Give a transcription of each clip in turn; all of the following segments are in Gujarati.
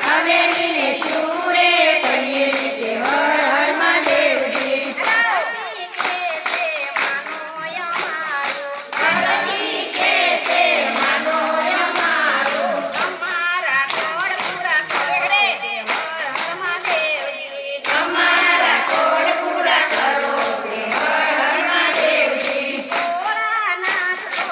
હવેલીને શું રે કહીએ કે હર હર મહાદેવજી. પાર્વતી કહે છે માનો અમારો. અમારા કોડ પૂરા કરો રે હર હર મહાદેવજી. અમારા કોડ પૂરા કરો કે હર હર મહાદેવજી. ભોળાનાથ તો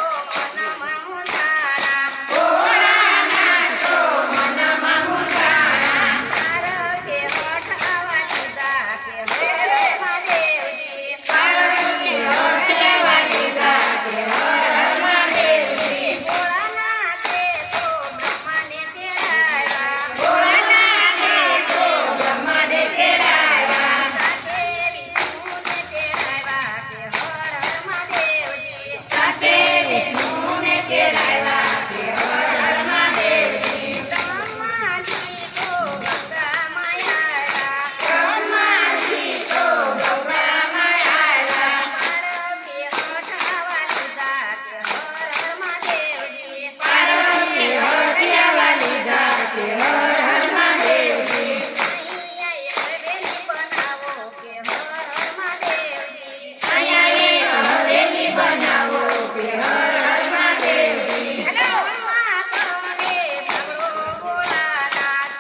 મનમાં મુંજાણા. ભોળાનાથ તો મનમાં મૂંઝાણા. પાર્વતી હઠ આવા દીધા કે હર હર મહાદેવજી. પાર્વતી હઠ એવા લીધા કે હર હર મહાદેવજી. ભોળાનાથે તો બ્રહ્માને તેડાવ્યા. ભોળાનાથે તો બ્રહ્માને તેડાવ્યા. સાથે વિષ્ણુને તેડાવ્યા કે હર હર મહાદેવજી. સાથે વિષ્ણુને તેડાવ્યા કે હર હર મહાદેવજી. બ્રહ્માજી તો ગંગામાં આવ્યા. બ્રહ્માજી તો ગંગામાં આવ્યા. પાર્વતી હઠ આવા દીધા કે હર હર મહાદેવજી. પાર્વતી હઠ એવા લીધા કે હર હર મહાદેવજી. અહીંયા હવેલી બનાવો કે હર હર મહાદેવજી. અહીંયા એક હવેલી બનાવો કે હર હર મહાદેવજી. બ્રહ્મા કહે બ્રહ્મા કહે સગળો ભોળાનાથ.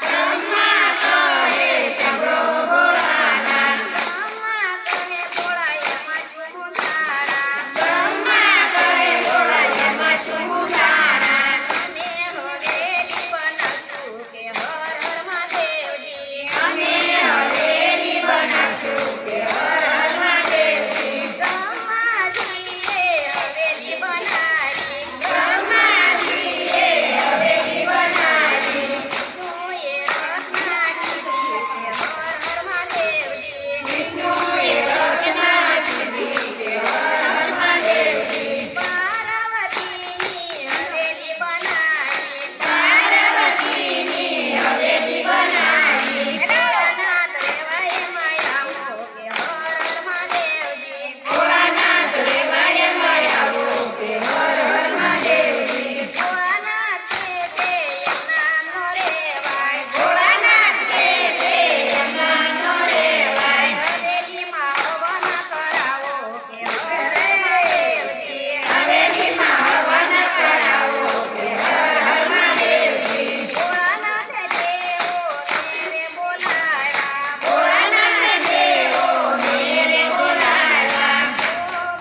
સગળો ભોળાનાથ. બ્રહ્મા કહે ભોળા એમાં ચુમુંડાણા. બ્રહ્મા કહે ભોળા એમાં ચુમુંડાણા. અમે હવેલી બનાવશું કે હર હર મહાદેવજી. અમે હવેલી બનાવશું કે હર હર મહાદેવજી. બ્રહ્માજીએ હવેલી બનાવી. બ્રહ્માજીએ હવેલી બનાવી. વિષ્ણુએ રચના કીધી કે હર હર મહાદેવજી. વિષ્ણુએ રચના કીધી કે હર હર મહાદેવજી. પાર્વતીની હવેલી બનાવી. પાર્વતીની હવેલી બનાવી. ભોળાનાથ રહેવા એમાં આવો કે હર હર મહાદેવજી. ભોળાનાથ રહેવા એમાં આવો કે હર હર મહાદેવજી. ભોળાનાથ છે તે એમના નો રેવાય. ભોળાનાથ છે તે એમના નો રહેવાય. હવેલીમાં હવન કરાવો કે હર હર મહાદેવજી. હવેલીમાં હવન કરાવો કે હર હર મહાદેવજી. ભોળાનાથે દેવોને બોલાવ્યા. ભોળાનાથ દેવોને બોલાવ્યા.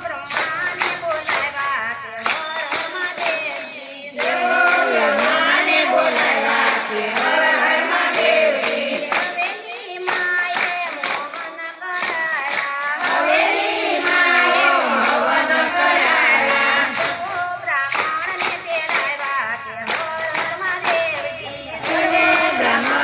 બ્રહ્માને બોલાવ્યા કે હર હર મહાદેવજી. દેવો બ્રહ્માને બોલાવ્યા કે હર હર મહાદેવજી. હવેલીમાં એ મોહન કરાયા. હવેલીમાં હવન કરાયા. બ્રાહ્મણને તેડાવ્યા કે હર હર મહાદેવજી. સર્વે બ્રહ્માને